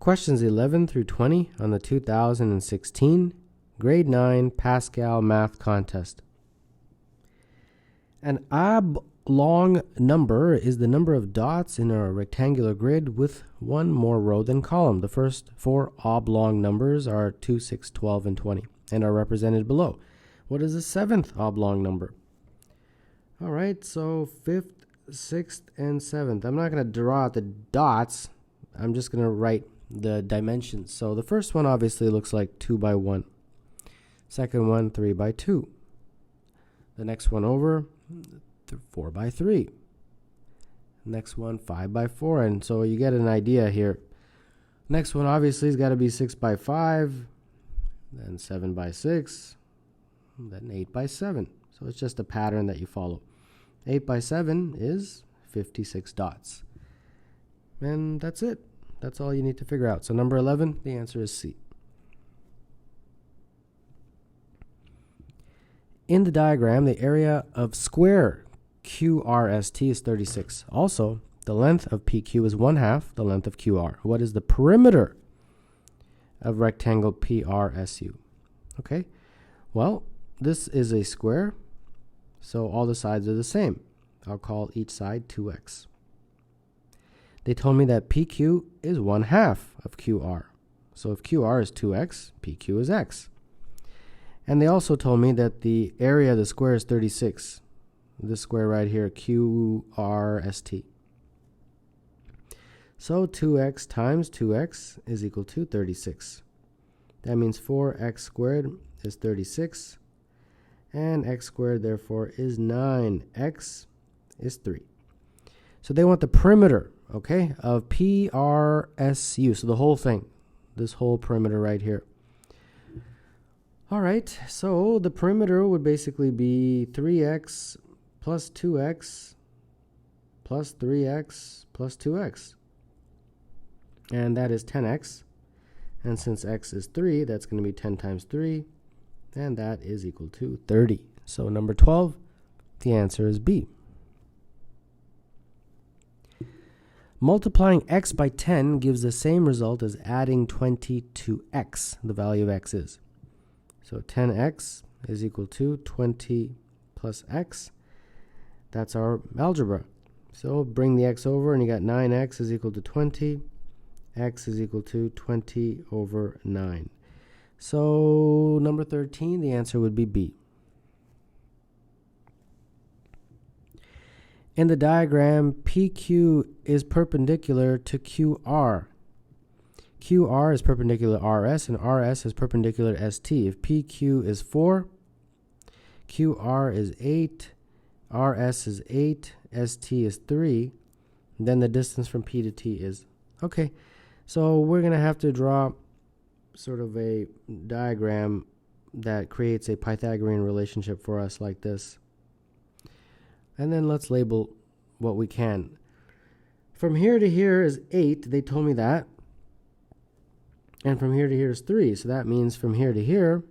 Questions 11 through 20 on the 2016 Grade 9 Pascal Math Contest. An oblong number is the number of dots in a rectangular grid with one more row than column. The first four oblong numbers are 2, 6, 12, and 20 and are represented below. What is the seventh oblong number? All right, so 5th, 6th, and 7th. I'm not going to draw out the dots. I'm just going to write the dimensions. So the first one obviously looks like 2 by 1. Second one, 3 by 2. The next one over, 4 by 3. Next one, 5 by 4. And so you get an idea here. Next one obviously has got to be 6 by 5, then 7 by 6, then 8 by 7. So it's just a pattern that you follow. 8 by 7 is 56 dots. And that's it. That's all you need to figure out. So number 11, the answer is C. In the diagram, the area of square QRST is 36. Also, the length of PQ is 1/2 the length of QR. What is the perimeter of rectangle PRSU? Okay, well, this is a square, so all the sides are the same. I'll call each side 2x. They told me that PQ is 1/2 of QR. So if QR is 2x, PQ is x. And they also told me that the area of the square is 36. This square right here, QRST. So 2x times 2x is equal to 36. That means 4x squared is 36. And x squared, therefore, is 9. X is 3. So they want the perimeter, okay, of PRSU. So the whole thing, this whole perimeter right here. All right, so the perimeter would basically be 3x plus 2x plus 3x plus 2x. And that is 10x. And since x is 3, that's going to be 10 times 3. And that is equal to 30. So number 12, the answer is B. Multiplying x by 10 gives the same result as adding 20 to x, the value of x is. So 10x is equal to 20 plus x. That's our algebra. So bring the x over and you got 9x is equal to 20. X is equal to 20 over 9. So number 13, the answer would be B. In the diagram, PQ is perpendicular to QR. QR is perpendicular to RS, and RS is perpendicular to ST. If PQ is 4, QR is 8, RS is 8, ST is 3, then the distance from P to T is... Okay, so we're going to have to draw sort of a diagram that creates a Pythagorean relationship for us like this. And then let's label what we can. From here to here is 8. They told me that. And from here to here is 3. So that means from here to here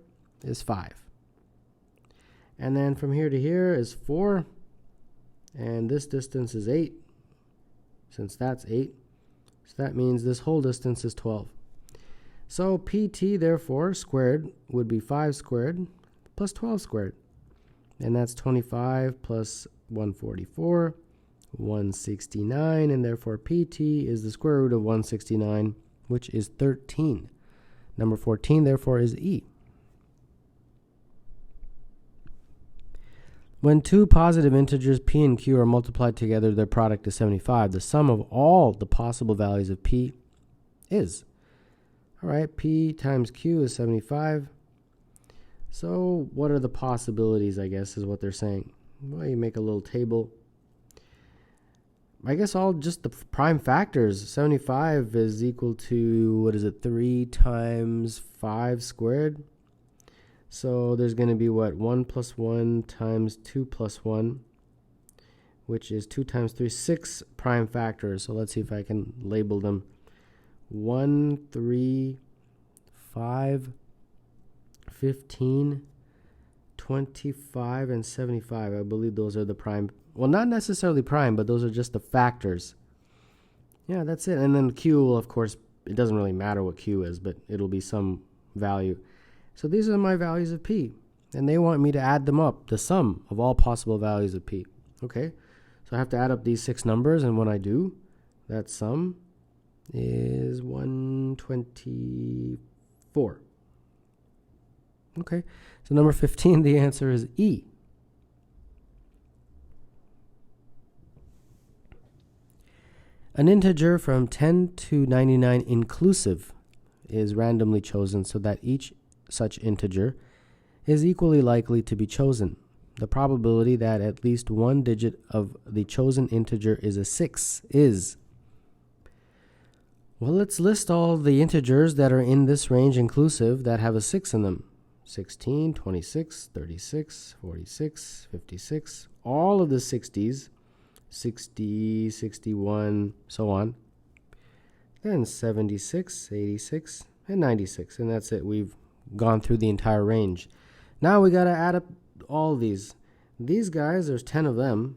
is 5. And then from here to here is 4. And this distance is 8. Since that's 8. So that means this whole distance is 12. So PT, therefore, squared would be 5 squared plus 12 squared. And that's 25 plus 144, 169. And therefore, PT is the square root of 169, which is 13. Number 14, therefore, is E. When two positive integers P and Q are multiplied together, their product is 75. The sum of all the possible values of P is. All right, P times Q is 75. So what are the possibilities, I guess, is what they're saying. Well, you make a little table. I guess all just the prime factors. 75 is equal to, what is it, 3 times 5 squared? So there's going to be, what, 1 plus 1 times 2 plus 1, which is 2 times 3, 6 prime factors. So let's see if I can label them. 1, 3, 5, 15, 25, and 75. I believe those are the prime. Well, not necessarily prime, but those are just the factors. Yeah, that's it. And then Q will, of course, it doesn't really matter what Q is, but it'll be some value. So these are my values of P, and they want me to add them up, the sum of all possible values of P. Okay, so I have to add up these 6 numbers, and when I do, that sum is 124. Okay, so number 15, the answer is E. An integer from 10 to 99 inclusive is randomly chosen so that each such integer is equally likely to be chosen. The probability that at least one digit of the chosen integer is a 6 is... Well, let's list all the integers that are in this range inclusive that have a 6 in them. 16, 26, 36, 46, 56, all of the 60s, 60, 61, so on. Then 76, 86, and 96, and that's it. We've gone through the entire range. Now we got to add up all these. These guys, there's 10 of them.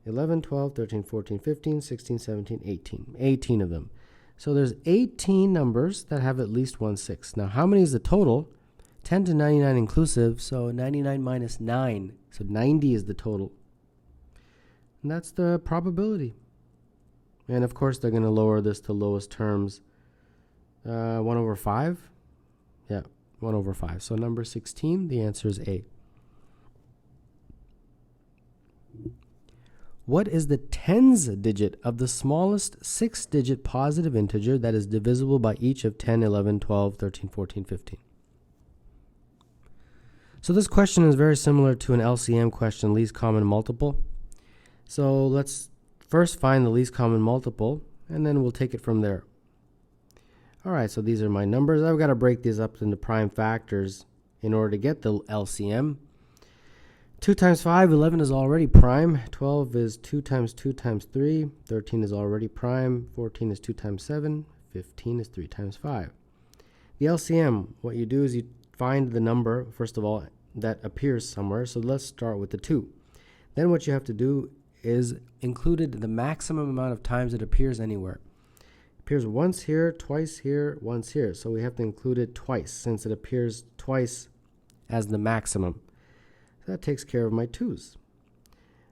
11, 12, 13, 14, 15, 16, 17, 18. 18 of them. So there's 18 numbers that have at least one 6. Now, how many is the total? 10 to 99 inclusive, so 99 minus 9. So 90 is the total. And that's the probability. And of course, they're going to lower this to lowest terms. 1 over 5? Yeah, 1 over 5. So number 16, the answer is A. What is the tens digit of the smallest 6-digit positive integer that is divisible by each of 10, 11, 12, 13, 14, 15? So this question is very similar to an LCM question, least common multiple. So let's first find the least common multiple, and then we'll take it from there. All right, so these are my numbers. I've got to break these up into prime factors in order to get the LCM. 2 times 5, 11 is already prime. 12 is 2 times 2 times 3. 13 is already prime. 14 is 2 times 7. 15 is 3 times 5. The LCM, what you do is you find the number, first of all, that appears somewhere. So let's start with the 2. Then what you have to do is included the maximum amount of times it appears anywhere. It appears once here, twice here, once here. So we have to include it twice since it appears twice as the maximum. So that takes care of my 2's.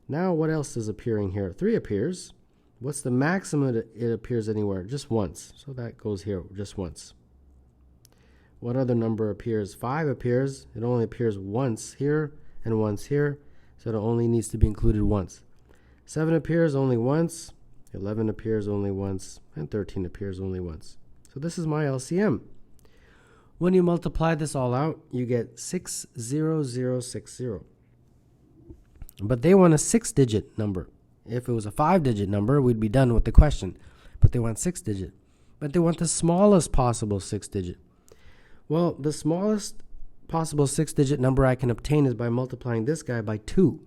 Now what else is appearing here? 3 appears. What's the maximum it appears anywhere? Just once. So that goes here just once. What other number appears? 5 appears. It only appears once here and once here. So it only needs to be included once. 7 appears only once, 11 appears only once, and 13 appears only once. So this is my LCM. When you multiply this all out, you get 60060. But they want a 6-digit number. If it was a 5-digit number, we'd be done with the question. But they want 6-digit. But they want the smallest possible 6-digit. Well, the smallest possible 6-digit number I can obtain is by multiplying this guy by 2.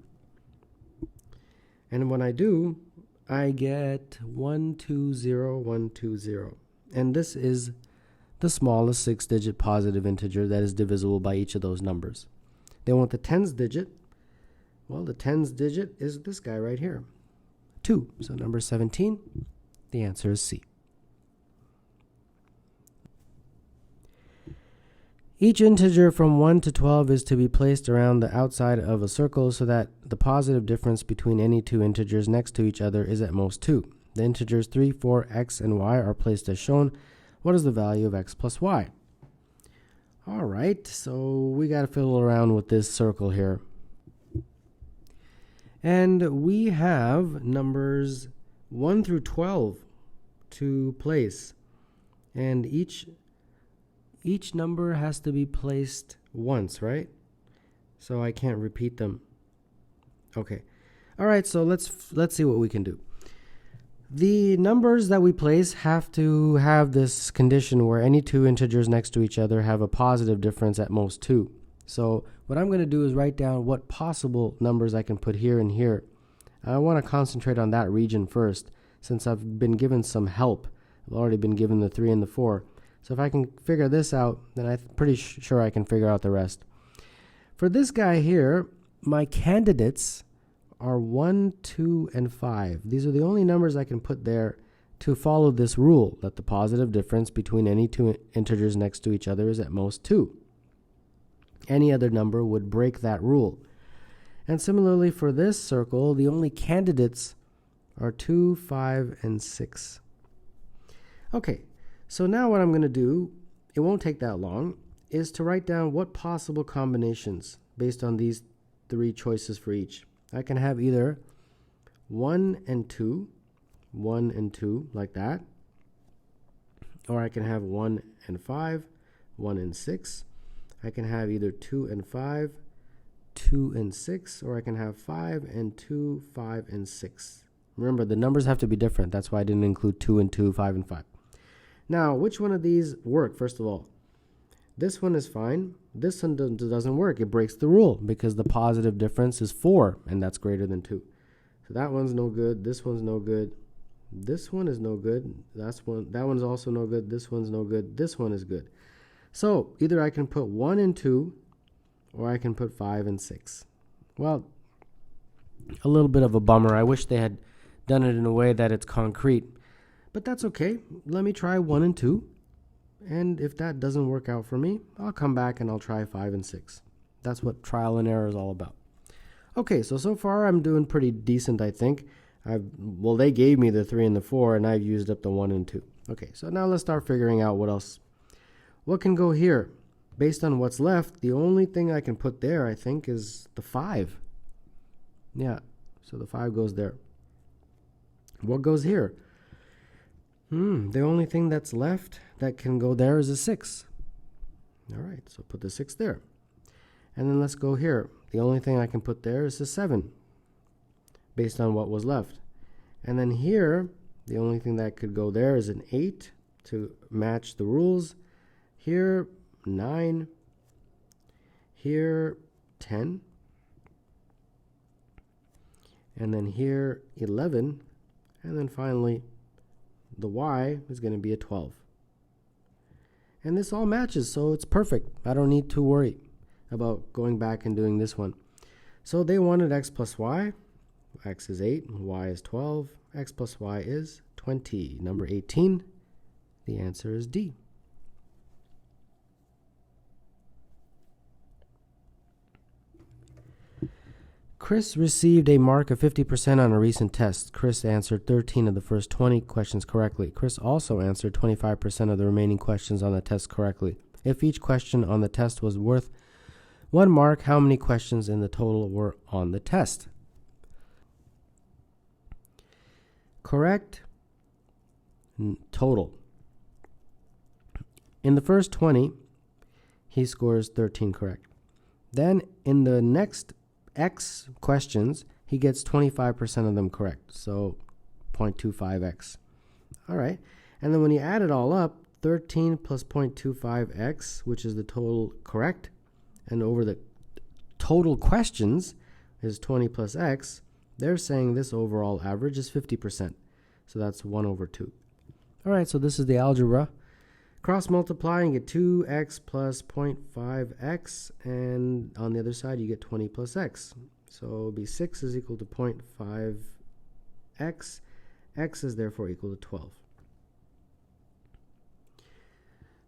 And when I do, I get 120, and this is the smallest 6-digit positive integer that is divisible by each of those numbers. They want the tens digit. Well, the tens digit is this guy right here, 2. So number 17, the answer is C. Each integer from 1 to 12 is to be placed around the outside of a circle so that the positive difference between any 2 integers next to each other is at most 2. The integers 3, 4, x, and y are placed as shown. What is the value of x plus y? All right, so we got to fiddle around with this circle here. And we have numbers 1 through 12 to place. And each number has to be placed once, right? So I can't repeat them. Okay. All right, so let's see what we can do. The numbers that we place have to have this condition where any 2 integers next to each other have a positive difference at most 2. So what I'm going to do is write down what possible numbers I can put here and here. I want to concentrate on that region first since I've been given some help. I've already been given the 3 and the 4. So if I can figure this out, then I'm pretty sure I can figure out the rest. For this guy here, my candidates are 1, 2, and 5. These are the only numbers I can put there to follow this rule that the positive difference between any two integers next to each other is at most 2. Any other number would break that rule. And similarly for this circle, the only candidates are 2, 5, and 6. Okay, so now what I'm going to do, it won't take that long, is to write down what possible combinations based on these 3 choices for each. I can have either 1 and 2, 1 and 2, like that. Or I can have 1 and 5, 1 and 6. I can have either 2 and 5, 2 and 6, or I can have 5 and 2, 5 and 6. Remember, the numbers have to be different. That's why I didn't include 2 and 2, 5 and 5. Now, which one of these work, first of all? This one is fine. This one doesn't work. It breaks the rule because the positive difference is 4, and that's greater than 2. So that one's no good. This one's no good. This one is no good. That one's also no good. This one's no good. This one is good. So either I can put 1 and 2, or I can put 5 and 6. Well, a little bit of a bummer. I wish they had done it in a way that it's concrete. But that's okay. Let me try 1 and 2. And if that doesn't work out for me, I'll come back and I'll try 5 and 6. That's what trial and error is all about. Okay, so far I'm doing pretty decent, I think. Well, they gave me the 3 and the 4, and I've used up the 1 and 2. Okay, so now let's start figuring out what else. What can go here? Based on what's left, the only thing I can put there, I think, is the 5. Yeah, so the 5 goes there. What goes here? The only thing that's left that can go there is a 6. All right, so put the 6 there. And then let's go here. The only thing I can put there is a 7, based on what was left. And then here, the only thing that could go there is an 8 to match the rules. Here, 9. Here, 10. And then here, 11. And then finally, the y is going to be a 12. And this all matches, so it's perfect. I don't need to worry about going back and doing this one. So they wanted x plus y. X is 8, y is 12. X plus y is 20. Number 18, the answer is D. Chris received a mark of 50% on a recent test. Chris answered 13 of the first 20 questions correctly. Chris also answered 25% of the remaining questions on the test correctly. If each question on the test was worth 1 mark, how many questions in the total were on the test? Correct total. In the first 20, he scores 13 correct. Then in the next X questions, he gets 25% of them correct, so 0.25x. All right, and then when you add it all up, 13 plus 0.25x, which is the total correct, and over the total questions is 20 plus x, they're saying this overall average is 50%, so that's 1 over 2. All right, so this is the algebra. Cross multiply and get 2x plus 0.5x, and on the other side you get 20 plus x. So it'll be 6 is equal to 0.5x. X is therefore equal to 12.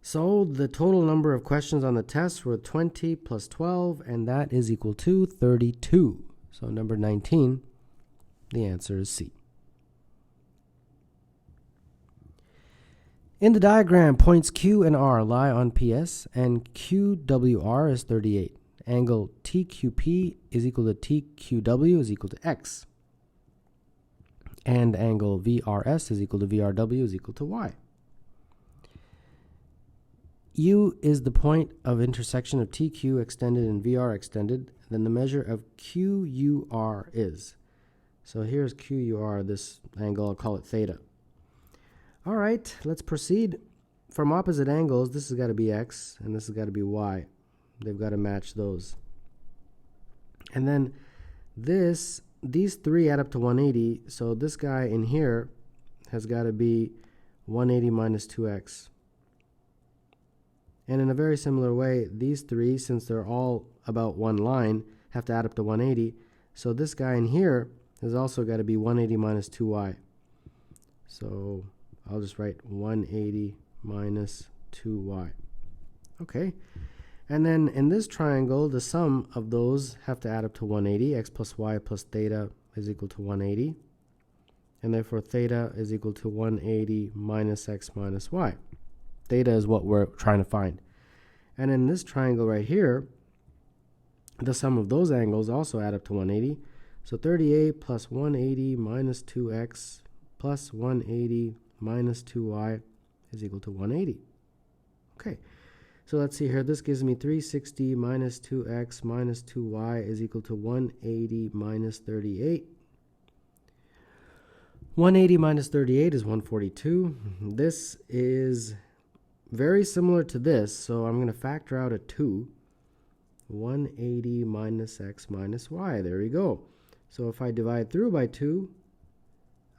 So the total number of questions on the test were 20 plus 12, and that is equal to 32. So number 19, the answer is C. In the diagram, points Q and R lie on PS, and QWR is 38. Angle TQP is equal to TQW is equal to X. And angle VRS is equal to VRW is equal to Y. U is the point of intersection of TQ extended and VR extended. Then the measure of QUR is. So here's QUR, this angle, I'll call it theta. All right, let's proceed. From opposite angles, this has got to be X, and this has got to be Y. They've got to match those. And then these 3 add up to 180, so this guy in here has got to be 180 minus 2x. And in a very similar way, these 3, since they're all about one line, have to add up to 180. So this guy in here has also got to be 180 minus 2y. So I'll just write 180 minus 2y. Okay. And then in this triangle, the sum of those have to add up to 180. X plus y plus theta is equal to 180. And therefore, theta is equal to 180 minus x minus y. Theta is what we're trying to find. And in this triangle right here, the sum of those angles also add up to 180. So 38 plus 180 minus 2x plus 180 minus 2y is equal to 180. Okay. So let's see here. This gives me 360 minus 2x minus 2y is equal to 180 minus 38. 180 minus 38 is 142. This is very similar to this, so I'm going to factor out a 2. 180 minus x minus y. There we go. So if I divide through by 2,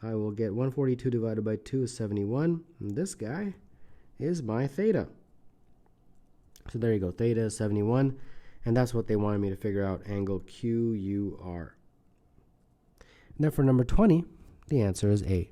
I will get 142 divided by 2 is 71. And this guy is my theta. So there you go. Theta is 71. And that's what they wanted me to figure out, angle QUR. And therefore, number 20, the answer is A.